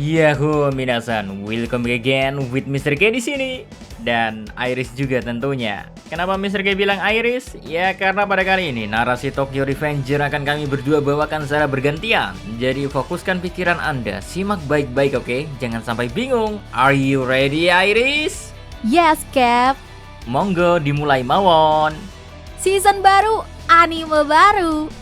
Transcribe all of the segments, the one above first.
Yahoo minasan, welcome back again with Mr. K di sini dan Iris juga tentunya. Kenapa Mr. K bilang Iris? Ya karena pada kali ini narasi Tokyo Revenger akan kami berdua bawakan secara bergantian. Jadi fokuskan pikiran Anda, simak baik-baik oke? Jangan sampai bingung. Are you ready Iris? Yes, Cap. Monggo dimulai mawon. Season baru, anime baru.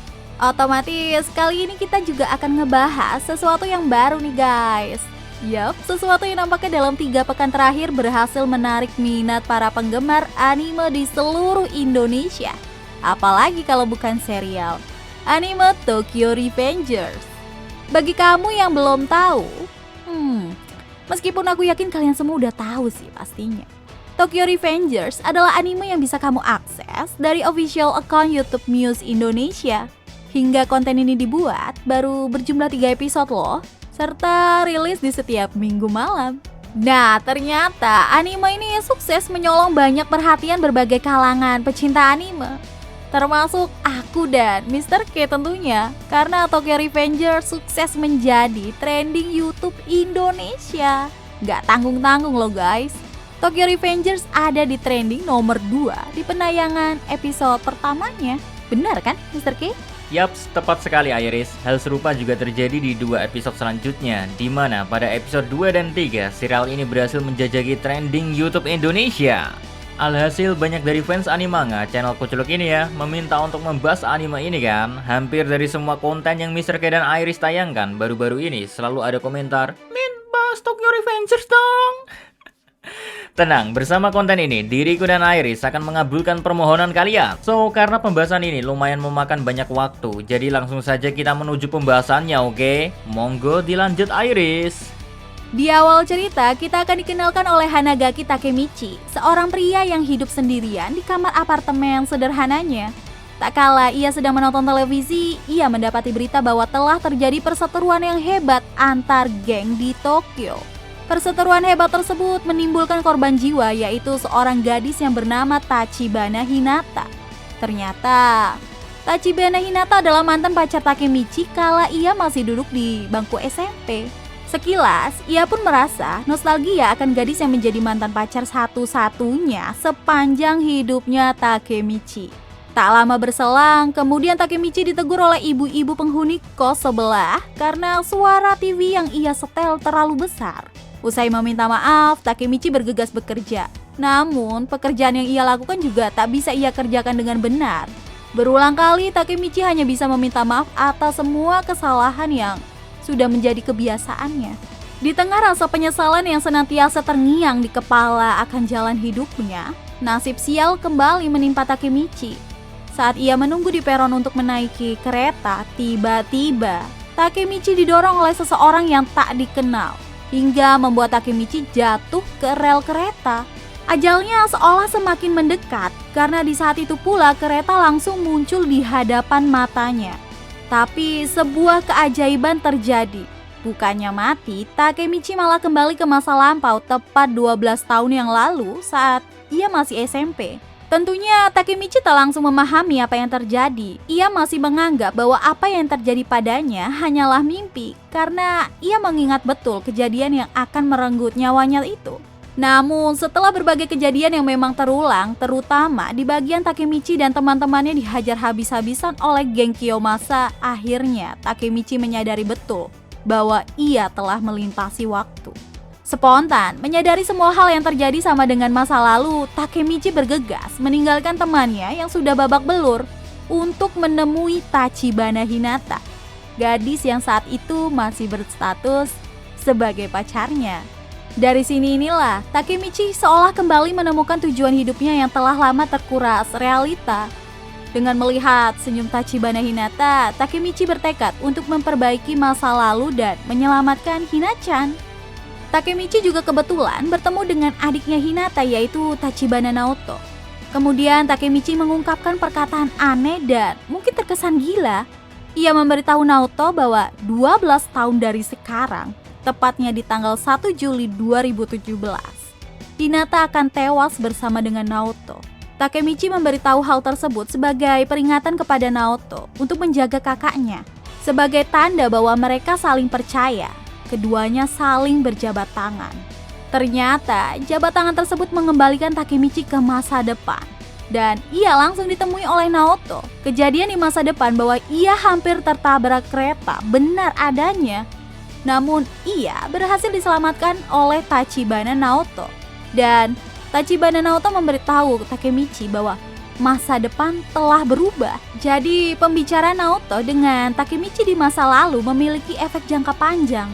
Otomatis kali ini kita juga akan ngebahas sesuatu yang baru nih guys. Yup, sesuatu yang nampaknya dalam 3 pekan terakhir berhasil menarik minat para penggemar anime di seluruh Indonesia. Apalagi kalau bukan serial. Anime Tokyo Revengers. Bagi kamu yang belum tahu, meskipun aku yakin kalian semua udah tahu sih pastinya. Tokyo Revengers adalah anime yang bisa kamu akses dari official account YouTube Muse Indonesia. Hingga konten ini dibuat, baru berjumlah 3 episode loh, serta rilis di setiap minggu malam. Nah, ternyata anime ini sukses menyolong banyak perhatian berbagai kalangan pecinta anime. Termasuk aku dan Mr. K tentunya, karena Tokyo Revengers sukses menjadi trending YouTube Indonesia. Gak tanggung-tanggung loh guys. Tokyo Revengers ada di trending nomor 2 di penayangan episode pertamanya. Benar kan Mr. K? Yaps, tepat sekali Iris. Hal serupa juga terjadi di 2 episode selanjutnya, di mana pada episode 2 dan 3, serial ini berhasil menjajaki trending YouTube Indonesia. Alhasil banyak dari fans animanga channel Kuculuk ini ya, meminta untuk membahas anime ini kan. Hampir dari semua konten yang Mr. K dan Iris tayangkan baru-baru ini selalu ada komentar, "Min, bahas Tokyo Revengers dong." Tenang, bersama konten ini, diriku dan Iris akan mengabulkan permohonan kalian. So, karena pembahasan ini lumayan memakan banyak waktu, jadi langsung saja kita menuju pembahasannya, oke? Monggo dilanjut Iris. Di awal cerita, kita akan dikenalkan oleh Hanagaki Takemichi, seorang pria yang hidup sendirian di kamar apartemen sederhananya. Tak kala ia sedang menonton televisi, ia mendapati berita bahwa telah terjadi perseteruan yang hebat antar geng di Tokyo. Perseteruan hebat tersebut menimbulkan korban jiwa, yaitu seorang gadis yang bernama Tachibana Hinata. Ternyata, Tachibana Hinata adalah mantan pacar Takemichi kala ia masih duduk di bangku SMP. Sekilas, ia pun merasa nostalgia akan gadis yang menjadi mantan pacar satu-satunya sepanjang hidupnya Takemichi. Tak lama berselang, kemudian Takemichi ditegur oleh ibu-ibu penghuni kos sebelah karena suara TV yang ia setel terlalu besar. Usai meminta maaf, Takemichi bergegas bekerja. Namun, pekerjaan yang ia lakukan juga tak bisa ia kerjakan dengan benar. Berulang kali, Takemichi hanya bisa meminta maaf atas semua kesalahan yang sudah menjadi kebiasaannya. Di tengah rasa penyesalan yang senantiasa terngiang di kepala akan jalan hidupnya, nasib sial kembali menimpa Takemichi. Saat ia menunggu di peron untuk menaiki kereta, tiba-tiba Takemichi didorong oleh seseorang yang tak dikenal, hingga membuat Takemichi jatuh ke rel kereta. Ajalnya seolah semakin mendekat karena di saat itu pula kereta langsung muncul di hadapan matanya. Tapi sebuah keajaiban terjadi. Bukannya mati, Takemichi malah kembali ke masa lampau tepat 12 tahun yang lalu saat ia masih SMP. Tentunya Takemichi tak langsung memahami apa yang terjadi. Ia masih menganggap bahwa apa yang terjadi padanya hanyalah mimpi karena ia mengingat betul kejadian yang akan merenggut nyawanya itu. Namun setelah berbagai kejadian yang memang terulang, terutama di bagian Takemichi dan teman-temannya dihajar habis-habisan oleh geng Kiyomasa, akhirnya Takemichi menyadari betul bahwa ia telah melintasi waktu. Spontan, menyadari semua hal yang terjadi sama dengan masa lalu, Takemichi bergegas meninggalkan temannya yang sudah babak belur untuk menemui Tachibana Hinata, gadis yang saat itu masih berstatus sebagai pacarnya. Dari sini inilah, Takemichi seolah kembali menemukan tujuan hidupnya yang telah lama terkuras realita. Dengan melihat senyum Tachibana Hinata, Takemichi bertekad untuk memperbaiki masa lalu dan menyelamatkan Hina-chan. Takemichi juga kebetulan bertemu dengan adiknya Hinata yaitu Tachibana Naoto. Kemudian Takemichi mengungkapkan perkataan aneh dan mungkin terkesan gila. Ia memberitahu Naoto bahwa 12 tahun dari sekarang, tepatnya di tanggal 1 Juli 2017, Hinata akan tewas bersama dengan Naoto. Takemichi memberitahu hal tersebut sebagai peringatan kepada Naoto untuk menjaga kakaknya, sebagai tanda bahwa mereka saling percaya. keduanya saling berjabat tangan. Ternyata jabat tangan tersebut mengembalikan Takemichi ke masa depan. Dan ia langsung ditemui oleh Naoto. Kejadian di masa depan bahwa ia hampir tertabrak kereta benar adanya. Namun ia berhasil diselamatkan oleh Tachibana Naoto. Dan Tachibana Naoto memberitahu Takemichi bahwa masa depan telah berubah. Jadi pembicaraan Naoto dengan Takemichi di masa lalu memiliki efek jangka panjang.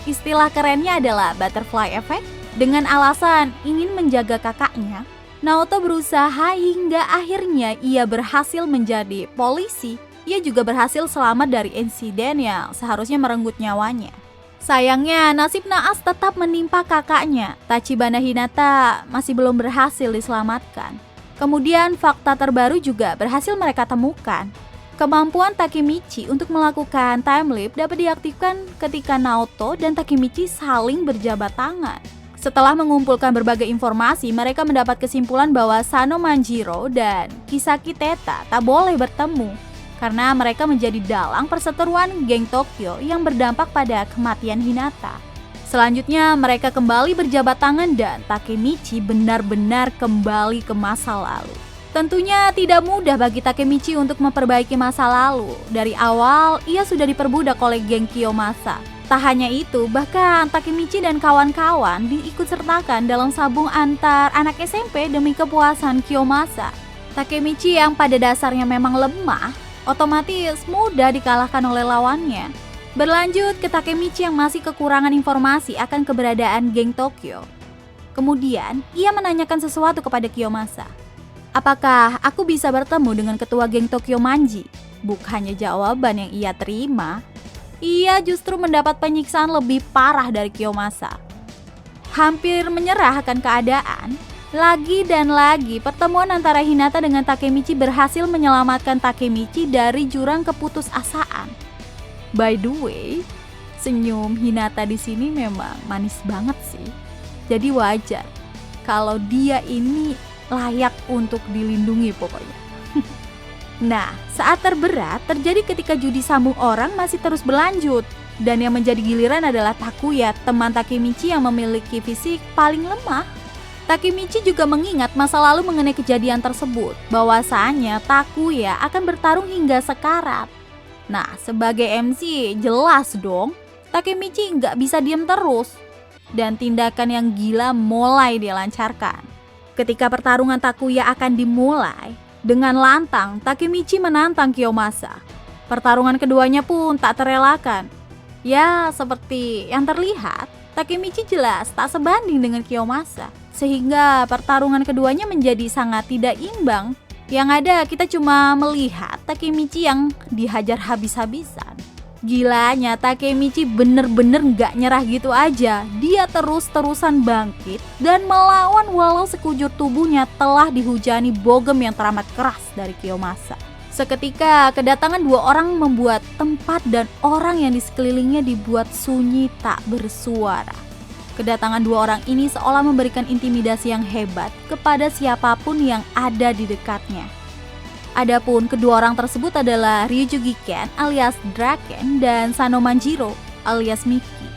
Istilah kerennya adalah butterfly effect. Dengan alasan ingin menjaga kakaknya, Naoto berusaha hingga akhirnya ia berhasil menjadi polisi. Ia juga berhasil selamat dari insiden yang seharusnya merenggut nyawanya. Sayangnya nasib naas tetap menimpa kakaknya. Tachibana Hinata masih belum berhasil diselamatkan. Kemudian fakta terbaru juga berhasil mereka temukan. Kemampuan Takemichi untuk melakukan time leap dapat diaktifkan ketika Naoto dan Takemichi saling berjabat tangan. Setelah mengumpulkan berbagai informasi, mereka mendapat kesimpulan bahwa Sano Manjiro dan Kisaki Teta tak boleh bertemu karena mereka menjadi dalang perseteruan geng Tokyo yang berdampak pada kematian Hinata. Selanjutnya mereka kembali berjabat tangan dan Takemichi benar-benar kembali ke masa lalu. Tentunya tidak mudah bagi Takemichi untuk memperbaiki masa lalu. Dari awal ia sudah diperbudak oleh geng Kiyomasa. Tak hanya itu, bahkan Takemichi dan kawan-kawan diikutsertakan dalam sabung antar anak SMP demi kepuasan Kiyomasa. Takemichi yang pada dasarnya memang lemah, otomatis mudah dikalahkan oleh lawannya. Berlanjut ke Takemichi yang masih kekurangan informasi akan keberadaan geng Tokyo. Kemudian, ia menanyakan sesuatu kepada Kiyomasa. Apakah aku bisa bertemu dengan ketua geng Tokyo Manji? Bukannya jawaban yang ia terima. Ia justru mendapat penyiksaan lebih parah dari Kiyomasa. Hampir menyerah akan keadaan, lagi dan lagi pertemuan antara Hinata dengan Takemichi berhasil menyelamatkan Takemichi dari jurang keputusasaan. By the way, senyum Hinata di sini memang manis banget sih. Jadi wajar kalau dia ini layak untuk dilindungi pokoknya. Nah, saat terberat terjadi ketika judi sambung orang masih terus berlanjut. Dan yang menjadi giliran adalah Takuya, teman Takemichi yang memiliki fisik paling lemah. Takemichi juga mengingat masa lalu mengenai kejadian tersebut, bahwasannya Takuya akan bertarung hingga sekarat. Nah, sebagai MC jelas dong, Takemichi nggak bisa diam terus. Dan tindakan yang gila mulai dilancarkan. Ketika pertarungan Takuya akan dimulai, dengan lantang, Takemichi menantang Kiyomasa. Pertarungan keduanya pun tak terelakkan. Ya, seperti yang terlihat, Takemichi jelas tak sebanding dengan Kiyomasa. Sehingga pertarungan keduanya menjadi sangat tidak imbang. Yang ada kita cuma melihat Takemichi yang dihajar habis-habisan. Gilanya Takemichi bener-bener gak nyerah gitu aja. Dia terus-terusan bangkit dan melawan walau sekujur tubuhnya telah dihujani bogem yang teramat keras dari Kiyomasa. Seketika kedatangan dua orang membuat tempat dan orang yang di sekelilingnya dibuat sunyi tak bersuara. Kedatangan dua orang ini seolah memberikan intimidasi yang hebat kepada siapapun yang ada di dekatnya. Adapun kedua orang tersebut adalah Ryujugi Ken alias Draken dan Sano Manjiro alias Miki.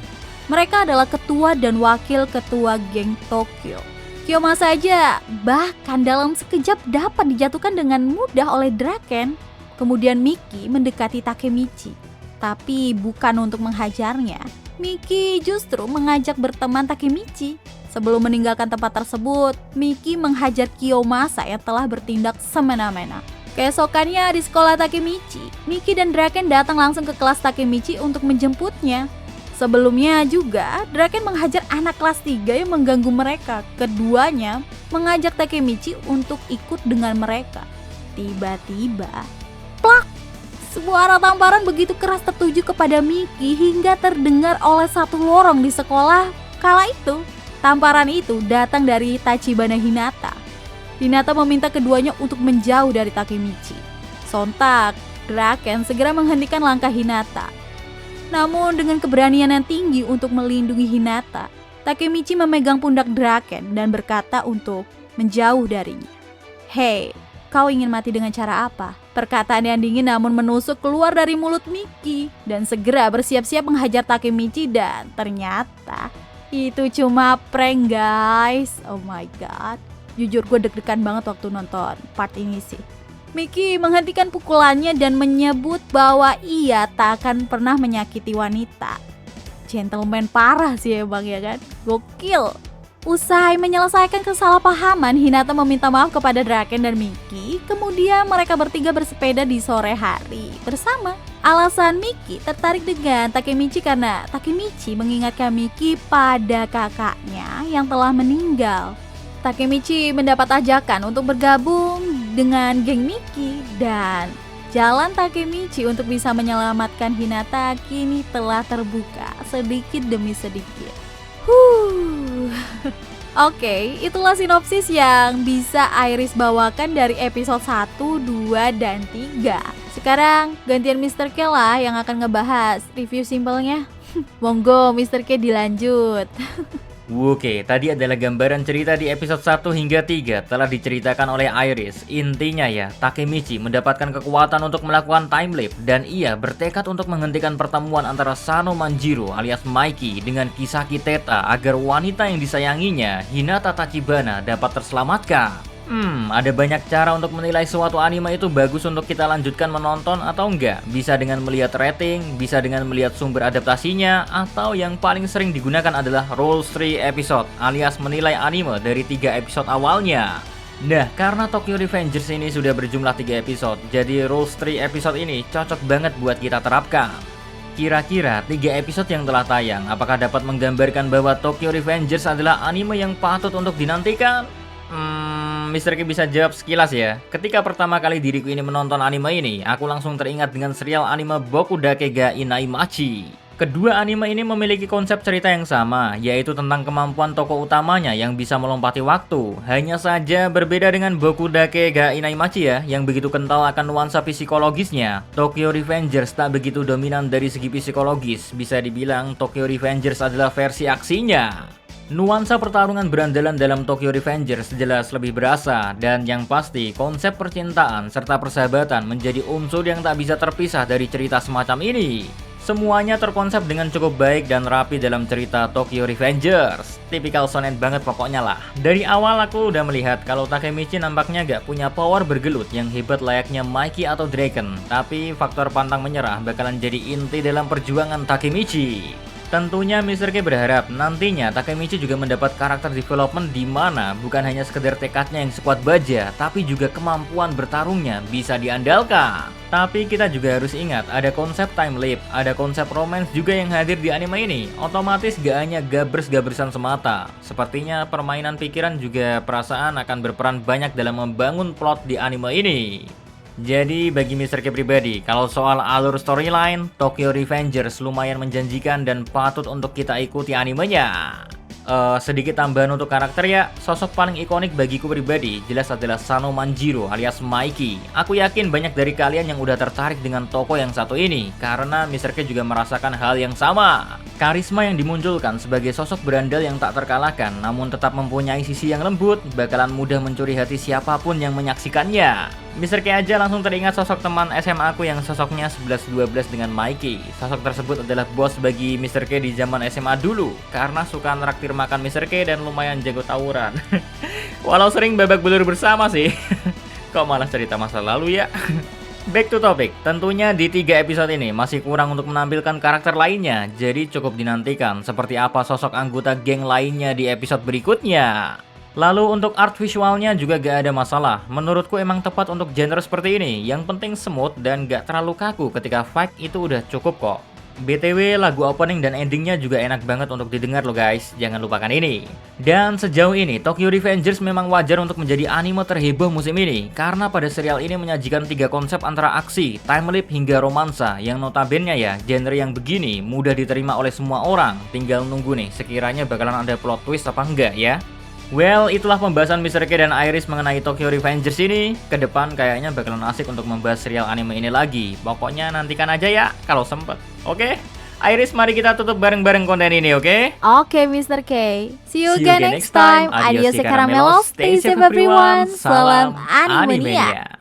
Mereka adalah ketua dan wakil ketua geng Tokyo. Kiyomasa saja bahkan dalam sekejap dapat dijatuhkan dengan mudah oleh Draken. Kemudian Miki mendekati Takemichi, tapi bukan untuk menghajarnya. Miki justru mengajak berteman Takemichi. Sebelum meninggalkan tempat tersebut, Miki menghajar Kiyomasa yang telah bertindak semena-mena. Keesokannya di sekolah Takemichi, Miki dan Draken datang langsung ke kelas Takemichi untuk menjemputnya. Sebelumnya juga, Draken menghajar anak kelas 3 yang mengganggu mereka. Keduanya mengajak Takemichi untuk ikut dengan mereka. Tiba-tiba, plak! Suara tamparan begitu keras tertuju kepada Miki hingga terdengar oleh satu lorong di sekolah. Kala itu, tamparan itu datang dari Tachibana Hinata. Hinata meminta keduanya untuk menjauh dari Takemichi. Sontak, Draken segera menghentikan langkah Hinata. Namun dengan keberanian yang tinggi untuk melindungi Hinata, Takemichi memegang pundak Draken dan berkata untuk menjauh darinya. Hei, Kau ingin mati dengan cara apa? Perkataan yang dingin namun menusuk keluar dari mulut Miki dan segera bersiap-siap menghajar Takemichi dan ternyata itu cuma prank guys. Oh my god. Jujur gue deg-degan banget waktu nonton part ini sih. Miki menghentikan pukulannya dan menyebut bahwa ia tak akan pernah menyakiti wanita. Gentleman parah sih emang ya kan. Gokil. Usai menyelesaikan kesalahpahaman, Hinata meminta maaf kepada Draken dan Miki. Kemudian mereka bertiga bersepeda di sore hari bersama. Alasan Miki tertarik dengan Takemichi karena Takemichi mengingatkan Miki pada kakaknya yang telah meninggal. Takemichi mendapat ajakan untuk bergabung dengan geng Miki dan jalan Takemichi untuk bisa menyelamatkan Hinata kini telah terbuka sedikit demi sedikit. Oke, itulah sinopsis yang bisa Iris bawakan dari episode 1, 2, dan 3. Sekarang gantian Mr. K lah yang akan ngebahas review simpelnya. Monggo Mr. K dilanjut. Oke, tadi adalah gambaran cerita di episode 1 hingga 3 telah diceritakan oleh Iris. Intinya ya, Takemichi mendapatkan kekuatan untuk melakukan time leap dan ia bertekad untuk menghentikan pertemuan antara Sano Manjiro alias Mikey dengan Kisaki Teta agar wanita yang disayanginya, Hinata Tachibana, dapat terselamatkan. Ada banyak cara untuk menilai suatu anime itu bagus untuk kita lanjutkan menonton atau enggak. Bisa dengan melihat rating, bisa dengan melihat sumber adaptasinya, atau yang paling sering digunakan adalah Rules 3 episode, alias menilai anime dari 3 episode awalnya. Nah, karena Tokyo Revengers ini sudah berjumlah 3 episode, jadi Rules 3 episode ini cocok banget buat kita terapkan. Kira-kira 3 episode yang telah tayang, apakah dapat menggambarkan bahwa Tokyo Revengers adalah anime yang patut untuk dinantikan? Mr. K bisa jawab sekilas ya. Ketika pertama kali diriku ini menonton anime ini, aku langsung teringat dengan serial anime Bokudake ga Inaimachi. Kedua anime ini memiliki konsep cerita yang sama, yaitu tentang kemampuan tokoh utamanya yang bisa melompati waktu. Hanya saja berbeda dengan Bokudake ga Inaimachi ya, yang begitu kental akan nuansa psikologisnya. Tokyo Revengers tak begitu dominan dari segi psikologis. Bisa dibilang Tokyo Revengers adalah versi aksinya. Nuansa pertarungan berandalan dalam Tokyo Revengers jelas lebih berasa, dan yang pasti konsep percintaan serta persahabatan menjadi unsur yang tak bisa terpisah dari cerita semacam ini. Semuanya terkonsep dengan cukup baik dan rapi dalam cerita Tokyo Revengers. Tipikal shonen banget pokoknya lah. Dari awal aku udah melihat kalau Takemichi nampaknya gak punya power bergelut yang hebat layaknya Mikey atau Draken, tapi faktor pantang menyerah bakalan jadi inti dalam perjuangan Takemichi. Tentunya Mr. K berharap nantinya Takemichi juga mendapat karakter development di mana bukan hanya sekedar tekadnya yang sekuat baja, tapi juga kemampuan bertarungnya bisa diandalkan. Tapi kita juga harus ingat ada konsep time leap, ada konsep romance juga yang hadir di anime ini. Otomatis gak hanya gabers-gabersan semata. Sepertinya permainan pikiran juga perasaan akan berperan banyak dalam membangun plot di anime ini. Jadi bagi Mr. K pribadi, kalau soal alur storyline, Tokyo Revengers lumayan menjanjikan dan patut untuk kita ikuti animenya. Sedikit tambahan untuk karakter ya, sosok paling ikonik bagiku pribadi jelas adalah Sano Manjiro alias Mikey. Aku yakin banyak dari kalian yang udah tertarik dengan tokoh yang satu ini, karena Mr. K juga merasakan hal yang sama. Karisma yang dimunculkan sebagai sosok berandal yang tak terkalahkan, namun tetap mempunyai sisi yang lembut, bakalan mudah mencuri hati siapapun yang menyaksikannya. Mr. K aja langsung teringat sosok teman SMA aku yang sosoknya 11-12 dengan Mikey. Sosok tersebut adalah bos bagi Mr. K di zaman SMA dulu, karena suka neraktir makan Mr. K dan lumayan jago tawuran. Walau sering babak belur bersama sih. Kok malah cerita masa lalu ya? Back to topic, tentunya di 3 episode ini masih kurang untuk menampilkan karakter lainnya, jadi cukup dinantikan seperti apa sosok anggota geng lainnya di episode berikutnya. Lalu untuk art visualnya juga gak ada masalah, menurutku emang tepat untuk genre seperti ini, yang penting smooth dan gak terlalu kaku ketika fight itu udah cukup kok. BTW lagu opening dan endingnya juga enak banget untuk didengar loh guys, jangan lupakan ini. Dan sejauh ini Tokyo Revengers memang wajar untuk menjadi anime terheboh musim ini, karena pada serial ini menyajikan 3 konsep antara aksi, time leap hingga romansa, yang notabene ya genre yang begini mudah diterima oleh semua orang. Tinggal nunggu nih sekiranya bakalan ada plot twist apa enggak ya. Well, itulah pembahasan Mr. K dan Iris mengenai Tokyo Revengers ini. Kedepan kayaknya bakalan asik untuk membahas serial anime ini lagi. Pokoknya nantikan aja ya kalau sempet. Oke? Iris, mari kita tutup bareng-bareng konten ini, oke? Oke, Mr. K. See you again next time. Adios, Caramelos. Stay safe, everyone. Salam Animania.